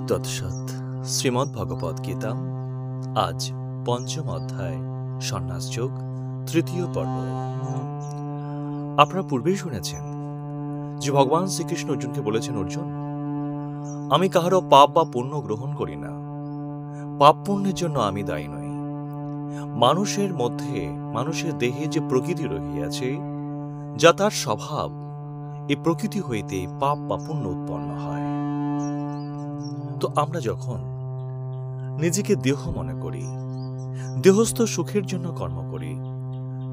তৎসৎ। শ্রীমদ্ ভগবদ গীতা, আজ পঞ্চম অধ্যায়, সন্ন্যাস যোগ, তৃতীয় পর্ব। আপনারা পূর্বেই শুনেছেন যে ভগবান শ্রীকৃষ্ণ অর্জুনকে বলেছেন, অর্জুন, আমি কাহারও পাপ বা পুণ্য গ্রহণ করি না। পাপ পুণ্যের জন্য আমি দায়ী নই। মানুষের মধ্যে, মানুষের দেহে যে প্রকৃতি রহিয়াছে, যা তার স্বভাব, এই প্রকৃতি হইতে পাপ বা পুণ্য উৎপন্ন হয়। তো আমরা যখন নিজেকে দেহ মনে করি, দেহস্থ সুখের জন্য কর্ম করি,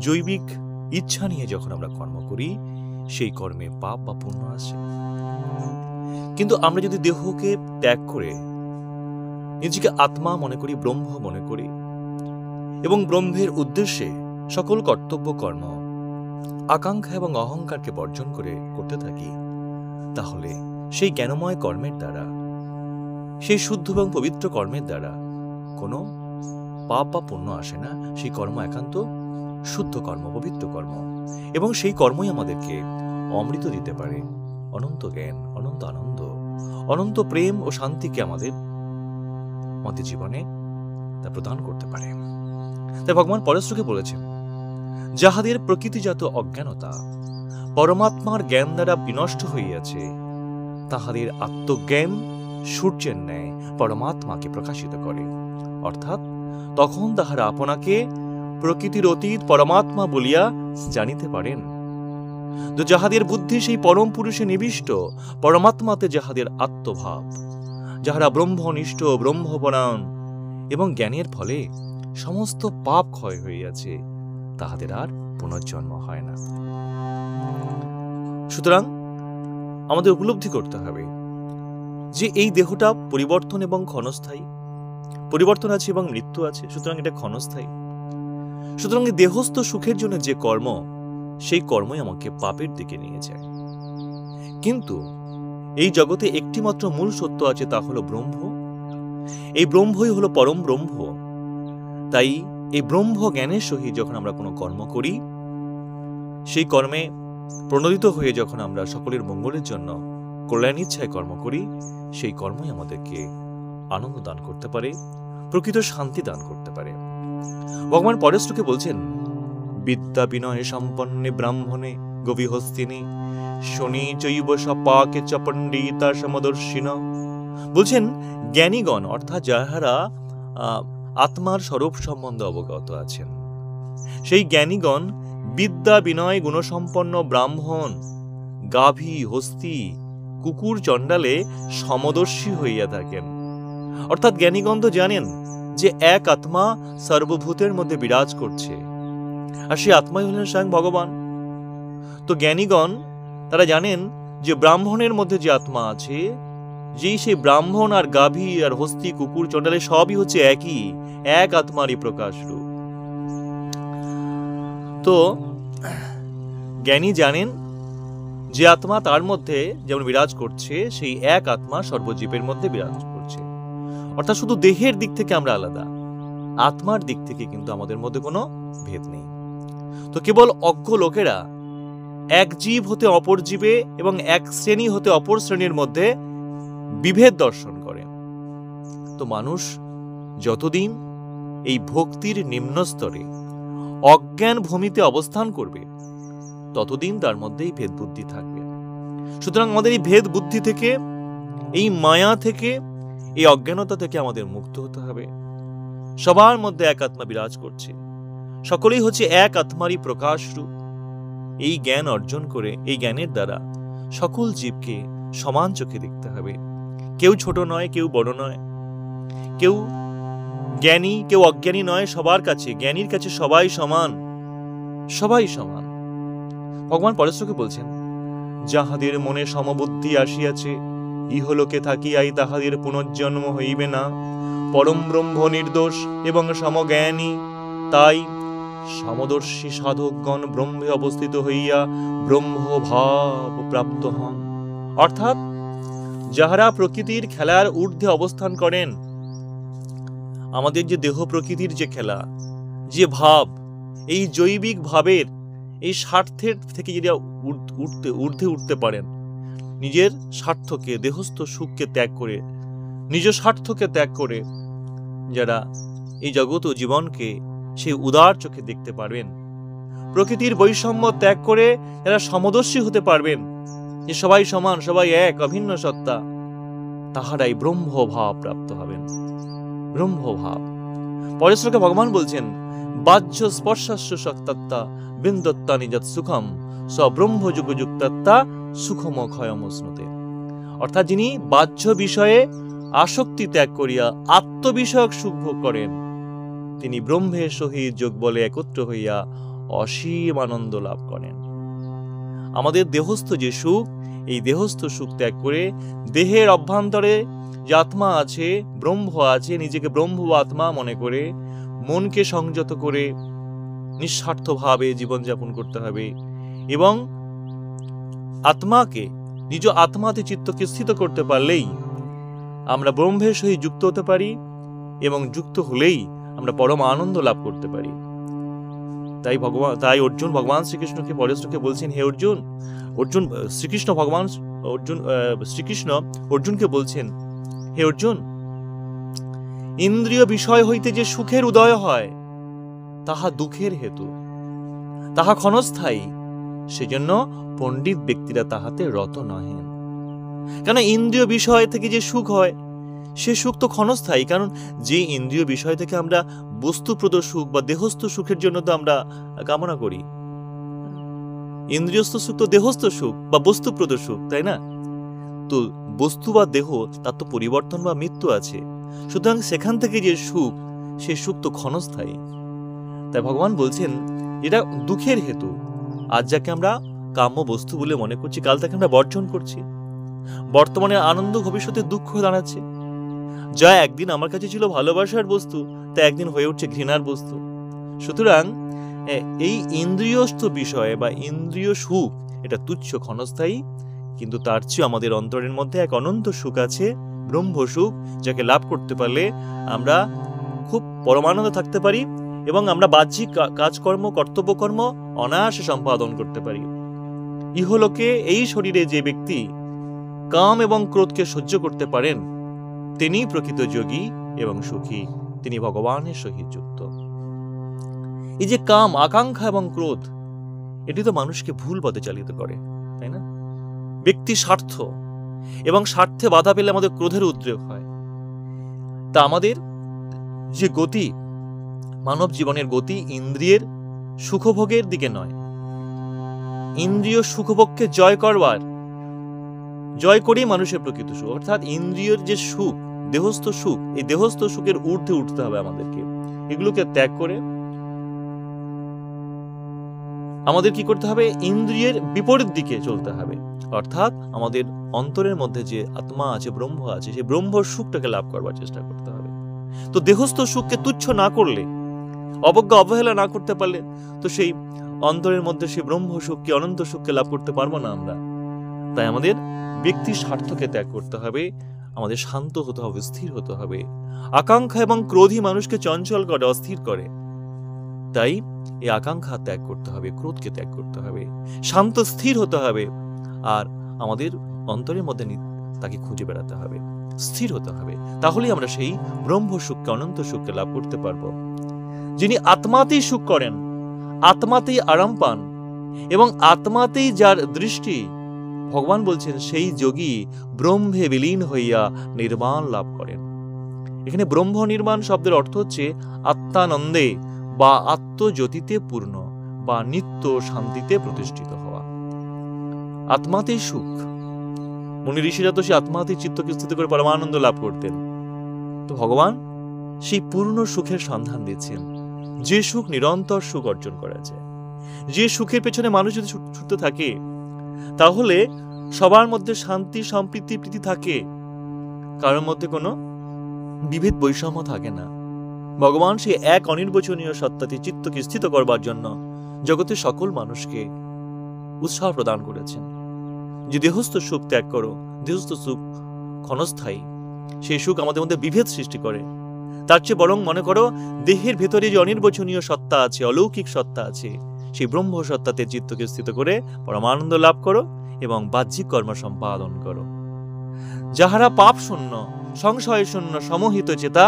জৈবিক ইচ্ছা নিয়ে যখন আমরা কর্ম করি, সেই কর্মে পাপ বা পুণ্য আসে। কিন্তু আমরা যদি দেহকে ত্যাগ করে নিজেকে আত্মা মনে করি, ব্রহ্ম মনে করি, এবং ব্রহ্মের উদ্দেশ্যে সকল কর্তব্য কর্ম, আকাঙ্ক্ষা এবং অহংকারকে বর্জন করে করতে থাকি, তাহলে সেই জ্ঞানময় কর্মের দ্বারা, সেই শুদ্ধ এবং পবিত্র কর্মের দ্বারা কোনো পাপ বা পুণ্য আসে না। সেই কর্ম একান্ত শুদ্ধ কর্ম, পবিত্র কর্ম, এবং সেই কর্মই আমাদেরকে অমৃত দিতে পারে, অনন্ত জ্ঞান, অনন্ত আনন্দ, অনন্ত প্রেম ও শান্তিকে আমাদের জীবনে তা প্রদান করতে পারে। তাই ভগবান পরশ্রুকে বলেছেন, যাহাদের প্রকৃতিজাত অজ্ঞানতা পরমাত্মার জ্ঞান দ্বারা বিনষ্ট হইয়াছে, তাহাদের আত্মজ্ঞান সূর্যের ন্যায় পরমাত্মাকে প্রকাশিত করে। অর্থাৎ তখন তাহারা আপনাকে প্রকৃতির অতীত পরমাত্মা বলিয়া জানিতে পারেন। তো যাহাদের বুদ্ধি সেই পরম পুরুষে নিবিষ্ট, পরমাত্মাতে যাহাদের আত্মভাব, যাহারা ব্রহ্মনিষ্ঠ, ব্রহ্মপরায়ণ এবং জ্ঞানের ফলে সমস্ত পাপ ক্ষয় হইয়াছে, তাহাদের আর পুনর্জন্ম হয় না। সুতরাং আমাদের উপলব্ধি করতে হবে যে এই দেহটা পরিবর্তন এবং ক্ষণস্থায়ী, পরিবর্তন আছে এবং মৃত্যু আছে, সুতরাং এটা ক্ষণস্থায়ী। সুতরাং এই দেহস্থ সুখের জন্য যে কর্ম, সেই কর্মই আমাকে পাপের দিকে নিয়ে যায়। কিন্তু এই জগতে একটি মাত্র মূল সত্য আছে, তা হলো ব্রহ্ম। এই ব্রহ্মই হলো পরম ব্রহ্ম। তাই এই ব্রহ্ম জ্ঞানের সহিত যখন আমরা কোনো কর্ম করি, সেই কর্মে প্রণোদিত হয়ে যখন আমরা সকলের মঙ্গলের জন্য কল্যাণ ইচ্ছায় কর্ম করি, সেই কর্মই আমাদেরকে আনন্দ দান করতে পারে, প্রকৃত শান্তি দান করতে পারে। ভগবান পরশ্রুকে বলছেন, বিদ্যা বিনয় সম্পন্নে ব্রাহ্মণে গভীহস্তিনী শনি চৈব সপাকে চ পণ্ডিতা সমদর্শিন। বলছেন, জ্ঞানীগণ অর্থাৎ যাহারা আত্মার স্বরূপ সম্বন্ধে অবগত আছেন, সেই জ্ঞানীগণ বিদ্যা বিনয় গুণসম্পন্ন ব্রাহ্মণ, গাভী, হস্তি, কুকুর, চণ্ডালে সমদর্শী হইয়া থাকেন। অর্থাৎ জ্ঞানীগণ তো জানেন যে এক আত্মা সর্বভূতের মধ্যে বিরাজ করছে, আর সেই আত্মাই হলেন স্বয়ং ভগবান। তো জ্ঞানীগণ তারা জানেন যে ব্রাহ্মণের মধ্যে যে আত্মা আছে, যেই সেই ব্রাহ্মণ আর গাভী আর হস্তি, কুকুর, চণ্ডালে সবই হচ্ছে একই, এক আত্মারই প্রকাশ রূপ। তো জ্ঞানী জানেন যে আত্মা তার মধ্যে যেমন বিরাজ করছে, সেই এক আত্মা সর্বজীবের মধ্যে বিরাজ করছে। অর্থাৎ শুধু দেহের দিক থেকে আমরা আলাদা, আত্মার দিক থেকে কিন্তু আমাদের মধ্যে কোনো ভেদ নেই। তো কেবল অজ্ঞ লোকেরা এক জীব হতে অপর জীবে এবং এক শ্রেণী হতে অপর শ্রেণীর মধ্যে বিভেদ দর্শন করে। তো মানুষ যতদিন এই ভক্তির নিম্ন স্তরে অজ্ঞান ভূমিতে অবস্থান করবে, ততদিন তার মধ্যে এই ভেদ বুদ্ধি থাকবে। সুতরাং আমাদের এই ভেদ বুদ্ধি থেকে, এই মায়া থেকে, এই অজ্ঞানতা থেকে আমাদের মুক্ত হতে হবে। সবার মধ্যে এক আত্মা বিরাজ করছে, সকলেই হচ্ছে এক আত্মারই প্রকাশ রূপ। এই জ্ঞান অর্জন করে, এই জ্ঞানের দ্বারা সকল জীবকে সমান চোখে দেখতে হবে। কেউ ছোট নয়, কেউ বড় নয়, কেউ জ্ঞানী, কেউ অজ্ঞানী নয়। সবার কাছে, জ্ঞানীর কাছে সবাই সমান, সবাই সমান। ভগবান পরশ্রুকে বলছেন, যাহাদের মনে সমবুদ্ধি আসিয়াছে, ইহলোকে থাকিয়াই তাহাদের পুনর্জন্ম হইবে না। পরম ব্রহ্ম নির্দোষ এবং সমজ্ঞানী, তাই সমদর্শী সাধকগণ ব্রহ্মে অবস্থিত হইয়া ব্রহ্মভাব প্রাপ্ত হন। অর্থাৎ যাহারা প্রকৃতির খেলার ঊর্ধ্বে অবস্থান করেন, আমাদের যে দেহ প্রকৃতির যে খেলা, যে ভাব, এই জৈবিক ভাবের এই স্বার্থের থেকে যদি ঊর্ধ্বে উঠতে পারেন, নিজের স্বার্থকে, দেহস্থ সুখকে ত্যাগ করে নিজ স্বার্থকে ত্যাগ করে যারা এই জগৎ ও জীবনকে সেই উদার চোখে দেখতে পারবেন, প্রকৃতির বৈষম্য ত্যাগ করে যারা সমদর্শী হতে পারবেন, যে সবাই সমান, সবাই এক, অভিন্ন সত্তা, তাহারাই ব্রহ্মভাব প্রাপ্ত হবেন। ব্রহ্মভাব। পরের শ্লোকে ভগবান বলছেন, বাহ্য স্পর্শাস্য সত্তাত্তা বিন্দত্তা নিজাত সুখম স ব্রহ্মযুগযুক্তাত্তা সুখমক্ষয়মশ্নুতে। অর্থাৎ যিনি বাহ্য বিষয়ে আসক্তি ত্যাগ করিয়া আত্মবিষয়ক সুখ ভোগ করেন, তিনি ব্রহ্মের সহিত যোগ বলে একত্র হইয়া অসীম আনন্দ লাভ করেন। আমাদের দেহস্থ যে সুখ, এই দেহস্থ সুখ ত্যাগ করে দেহের অভ্যন্তরে যে আত্মা আছে, ব্রহ্ম আছে, নিজেকে ব্রহ্ম বা আত্মা মনে করে মনকে সংযত করে নিঃস্বার্থভাবে জীবনযাপন করতে হবে এবং আত্মাকে, নিজ আত্মাতে চিত্তকে স্থিত করতে পারলেই আমরা ব্রহ্মের সহিত যুক্ত হতে পারি এবং যুক্ত হলেই আমরা পরম আনন্দ লাভ করতে পারি। তাই অর্জুন ভগবান শ্রীকৃষ্ণকে পরের শ্লোকে বলছেন, হে অর্জুন, শ্রীকৃষ্ণ অর্জুনকে বলছেন, হে অর্জুন, ইন্দ্রিয় বিষয় হইতে যে সুখের উদয় হয় তাহা দুঃখের হেতু, তাহা ক্ষণস্থায়ী, সেজন্য পণ্ডিত ব্যক্তিরা তাহাতে রত নহেন। কেন ইন্দ্রিয় বিষয় থেকে যে সুখ হয় সে সুখ তো ক্ষণস্থায়ী, কারণ যে ইন্দ্রিয় বিষয় থেকে আমরা বস্তুপ্রদ সুখ বা দেহস্থ সুখের জন্য তো আমরা কামনা করি। ইন্দ্রিয়স্থ সুখ তো দেহস্থ সুখ বা বস্তুপ্রদ সুখ, তাই না? তো বস্তু বা দেহ তার তো পরিবর্তন বা মৃত্যু আছে, সুতরাং সেখান থেকে যে সুখ, সে সুখ তো ক্ষণস্থায়ী। তাই ভগবান বলছেন এটা দুঃখের হেতু। আজ যাকে আমরা কাম্য বস্তু বলে মনে করছি, কাল তাকে আমরা বর্জন করছি। বর্তমানে আনন্দ ভবিষ্যতে দুঃখ দাঁড়াচ্ছে। যা একদিন আমার কাছে ছিল ভালোবাসার বস্তু, তা একদিন হয়ে উঠছে ঘৃণার বস্তু। সুতরাং এই ইন্দ্রিয়স্থ বিষয় বা ইন্দ্রিয় সুখ এটা তুচ্ছ, ক্ষণস্থায়ী, কিন্তু তার চেয়ে আমাদের অন্তরের মধ্যে এক অনন্ত সুখ আছে, ব্রহ্ম সুখ, যাকে লাভ করতে পারলে আমরা খুব পরমানন্দে থাকতে পারি এবং আমরা বাহ্যিক কাজকর্ম, কর্তব্যকর্ম অনায়াসে সম্পাদন করতে পারি। ইহলোকে এই শরীরে যে ব্যক্তি কাম এবং ক্রোধকে সহ্য করতে পারেন, তিনি প্রকৃত যোগী এবং সুখী, তিনি ভগবানের সহিত যুক্ত। এই যে কাম, আকাঙ্ক্ষা এবং ক্রোধ, এটি তো মানুষকে ভুল পথে চালিত করে, তাই না? ব্যক্তি স্বার্থ এবং স্বার্থে বাধা পেলে আমাদের ক্রোধের উদ্রেক হয়। তা আমাদের যে গতি, মানব জীবনের গতি ইন্দ্রিয়ের সুখভোগের দিকে নয়, ইন্দ্রিয় সুখভোগকে জয় করেই মানুষের প্রকৃত সুখ। অর্থাৎ ইন্দ্রিয়ের যে সুখ, দেহস্থ সুখ, এই দেহস্থ সুখের ঊর্ধ্বে উঠতে হবে আমাদেরকে। এগুলোকে ত্যাগ করে আমাদের কি করতে হবে? ইন্দ্রিয়ের বিপরীত দিকে চলতে হবে। অর্থাৎ আমাদের অন্তরের মধ্যে যে আত্মা আছে, ব্রহ্ম আছে, সেই ব্রহ্ম সুখটাকে লাভ করবার চেষ্টা করতে হবে। তো দেহস্থ সুখকে তুচ্ছ না করলে, অবজ্ঞা অবহেলা না করতে পারলে, তো সেই অন্তরের মধ্যে সেই ব্রহ্ম সুখকে, অনন্ত সুখকে লাভ করতে পারবো না আমরা। তাই আমাদের ব্যক্তির স্বার্থকে ত্যাগ করতে হবে, আমাদের শান্ত হতে হবে, স্থির হতে হবে। আকাঙ্ক্ষা এবং ক্রোধই মানুষকে চঞ্চল করে, অস্থির করে। তাই এই আকাঙ্ক্ষা ত্যাগ করতে হবে, ক্রোধকে ত্যাগ করতে হবে, শান্ত স্থির হতে হবে, আর আমাদের অন্তরের মধ্যে তাকে খুঁজে বেড়াতে হবে, স্থির হতে হবে। তাহলেই আমরা সেই ব্রহ্ম সুখকে, অনন্ত সুখকে লাভ করতে পারবো। যিনি আত্মাতেই সুখ করেন, আত্মাতেই আরাম পান এবং আত্মাতেই যার দৃষ্টি, ভগবান বলছেন সেই যোগী ব্রহ্মে বিলীন হইয়া নির্বাণ লাভ করেন। এখানে ব্রহ্ম নির্বাণ শব্দের অর্থ হচ্ছে আত্মানন্দে বা আত্মজ্যোতিতে পূর্ণ বা নিত্য শান্তিতে প্রতিষ্ঠিত হওয়া। আত্মাতেই সুখ। মুনি ঋষিরা তো সেই আত্মাতেই চিত্তকে স্থিত করে পরমানন্দ লাভ করতেন। তো ভগবান সেই পূর্ণ সুখের সন্ধান দিচ্ছেন, যে সুখ নিরন্তর সুখ অর্জন করা যায়। যে সুখের পেছনে মানুষ যদি ছুটতে থাকে, তাহলে সবার মধ্যে শান্তি, সম্প্রীতি, প্রীতি থাকে, কারোর মধ্যে কোনো বিভেদ বৈষম্য থাকে না। ভগবান সেই এক অনির্বচনীয় সত্তাতে চিত্তকে স্থিত করবার জন্য জগতের সকল মানুষকে উৎসাহ প্রদান করেছেন যে দেহস্থ সুখ ত্যাগ করো। দেহস্থ সুখ ক্ষণস্থায়ী, সেই সুখ আমাদের মধ্যে বিভেদ সৃষ্টি করে। তার চেয়ে বরং মনে করো, দেহের ভেতরে যে অনির্বচনীয় সত্তা আছে, অলৌকিক সত্তা আছে, সেই ব্রহ্ম সত্তাতে চিত্তকে স্থিত করে পরমানন্দ লাভ করো এবং বাহ্যিক কর্ম সম্পাদন করো। যাহারা পাপ শূন্য সংশয় শূন্য সমহিত চেতা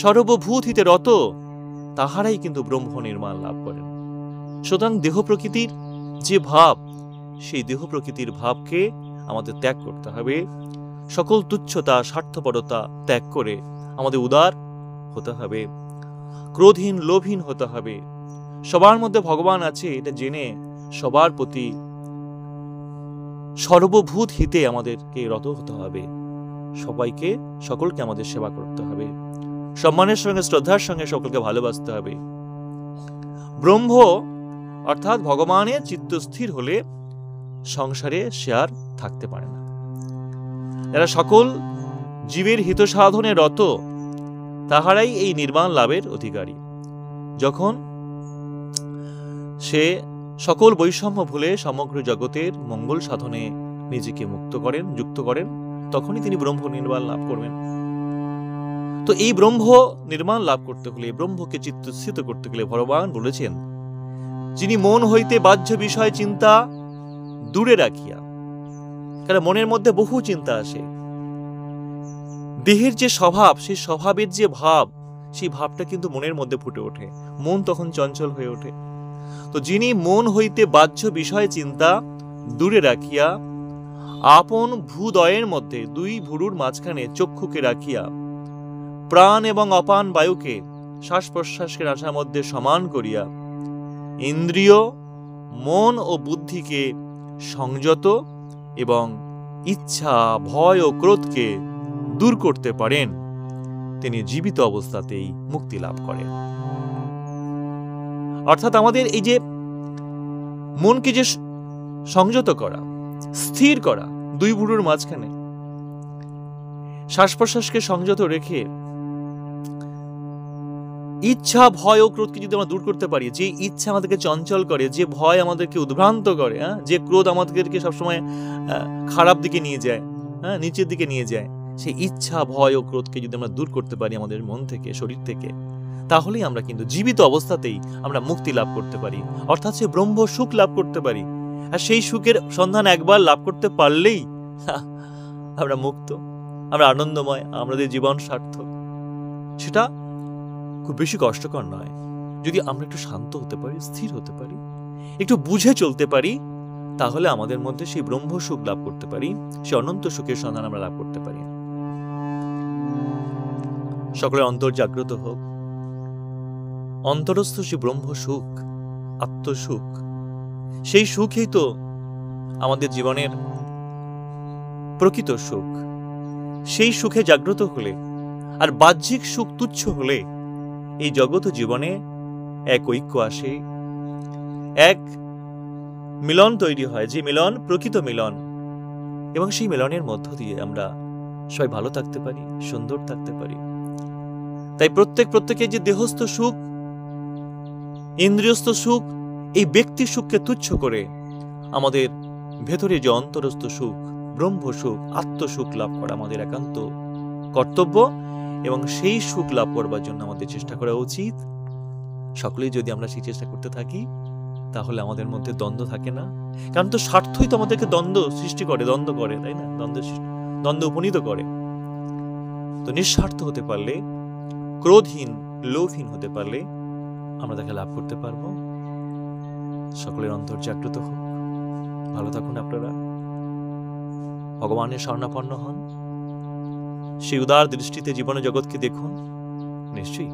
সর্বভূত হিতে রত, তাহারাই কিন্তু ব্রহ্ম নির্মাণ লাভ করেন। সুতরাং দেহ প্রকৃতির যে ভাব, সেই দেহ প্রকৃতির ভাবকে আমাদের ত্যাগ করতে হবে। সকল তুচ্ছতা স্বার্থপরতা ত্যাগ করে আমাদের উদার হতে হবে, ক্রোধহীন লোভহীন হতে হবে। সবার মধ্যে ভগবান আছে এটা জেনে সবার প্রতি সর্বভূত হিতে আমাদেরকে রত হতে হবে। সকলকে আমাদের সেবা করতে হবে, সম্মানের সঙ্গে শ্রদ্ধার সঙ্গে সকলকে ভালোবাসতে হবে। ব্রহ্ম অর্থাৎ ভগবানের চিত্ত স্থির হলে সংসারে সে আর থাকতে পারে না। যারা সকল জীবের হিত সাধনে রত, তাহারাই এই নির্বাণ লাভের অধিকারী। যখন সে সকল বৈষম্য ভুলে সমগ্র জগতের মঙ্গল সাধনে নিজেকে যুক্ত করেন, তখনই তিনি ব্রহ্ম নির্বাণ লাভ করবেন। তো এই ব্রহ্ম নির্মাণ লাভ করতে হলে, ব্রহ্মকে চিত্তস্থিত করতে গেলে ভগবান বলেছেন, যিনি মন হইতে বাহ্য বিষয় চিন্তা দূরে রাখিয়া, কারণ মনের মধ্যে বহু চিন্তা আসে। দেহের যে স্বভাব, সেই স্বভাবের যে ভাব, সেই ভাবটা কিন্তু মনের মধ্যে ফুটে ওঠে, মন তখন চঞ্চল হয়ে ওঠে। তো যিনি মন হইতে বাহ্য বিষয় চিন্তা দূরে রাখিয়া আপন ভূদয়ের মধ্যে, দুই ভুরুর মাঝখানে চক্ষুকে রাখিয়া প্রাণ এবং অপান বায়ুকে শ্বাস প্রশ্বাসের আশার মধ্যে সমান করিয়া ইন্দ্রিয়, মন ও বুদ্ধিকে সংযত এবং ইচ্ছা, ভয় ও ক্রোধকে দূর করতে পারেন, তিনি জীবিত অবস্থাতেই মুক্তি লাভ করেন। অর্থাৎ আমাদের এই যে মনকে যে সংযত করা, স্থির করা দুই ভুরুর মাঝখানে, শ্বাস প্রশ্বাসকে সংযত রেখে ইচ্ছা, ভয় ও ক্রোধকে যদি আমরা দূর করতে পারি, যে ইচ্ছা আমাদেরকে চঞ্চল করে, যে ভয় আমাদেরকে উদ্ভ্রান্ত করে, যে ক্রোধ আমাদেরকে সবসময় খারাপ দিকে নিয়ে যায়, নিচের দিকে নিয়ে যায়, সেই ইচ্ছা, ভয় ও ক্রোধকে যদি আমরা দূর করতে পারি আমাদের মন থেকে, শরীর থেকে, তাহলেই আমরা কিন্তু জীবিত অবস্থাতেই আমরা মুক্তি লাভ করতে পারি, অর্থাৎ সে ব্রহ্ম সুখ লাভ করতে পারি। আর সেই সুখের সন্ধান একবার লাভ করতে পারলেই আমরা মুক্ত, আমরা আনন্দময়, আমাদের জীবন সার্থক। সেটা খুব বেশি কষ্টকর নয়, যদি আমরা একটু শান্ত হতে পারি, স্থির হতে পারি, একটু বুঝে চলতে পারি, তাহলে আমাদের মধ্যে সেই ব্রহ্ম সুখ লাভ করতে পারি, সে অনন্ত সুখের সন্ধান আমরা লাভ করতে পারি। সকলের অন্তর জাগ্রত হোক। অন্তরস্থ সেই ব্রহ্ম সুখ, আত্মসুখ, সেই সুখই তো আমাদের জীবনের প্রকৃত সুখ। সেই সুখে জাগ্রত হলে, আর বাহ্যিক সুখ তুচ্ছ হলে, এই জগৎ জীবনে এক ঐক্য আসে, এক মিলন তৈরি হয়, যে মিলন প্রকৃত মিলন, এবং সেই মিলনের মধ্য দিয়ে আমরা সবাই ভালো থাকতে পারি, সুন্দর থাকতে পারি। তাই প্রত্যেকের যে দেহস্থ সুখ, ইন্দ্রিয়স্থ সুখ, এই ব্যক্তি সুখকে তুচ্ছ করে আমাদের ভেতরে যে অন্তরস্থ সুখ, ব্রহ্ম সুখ, আত্মসুখ লাভ করা আমাদের একান্ত কর্তব্য, এবং সেই সুখ লাভ করবার জন্য আমাদের চেষ্টা করা উচিত। সকলেই যদি আমরা সেই চেষ্টা করতে থাকি, তাহলে আমাদের মধ্যে দ্বন্দ্ব থাকে না। কারণ তো স্বার্থই তো আমাদেরকে দ্বন্দ্ব সৃষ্টি করে, দ্বন্দ্ব করে, তাই না? দ্বন্দ্ব উপনীত করে। তো নিঃস্বার্থ হতে পারলে, ক্রোধহীন লোভহীন হতে পারলে আমরা তাকে লাভ করতে পারবো। সকলের অন্তর জাগ্রত হোক। ভালো থাকুন আপনারা, ভগবানের শরণাপন্ন হন, সেই উদার দৃষ্টিতে জীবন জগৎকে দেখুন, নিশ্চয়ই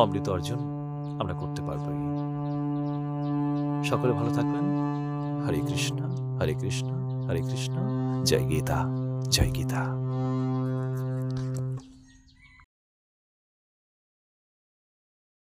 অমৃত অর্জন আমরা করতে পারবো। সকলে ভালো থাকবেন। হরে কৃষ্ণ, হরে কৃষ্ণ, হরে কৃষ্ণ। জয় গীতা, জয় গীতা।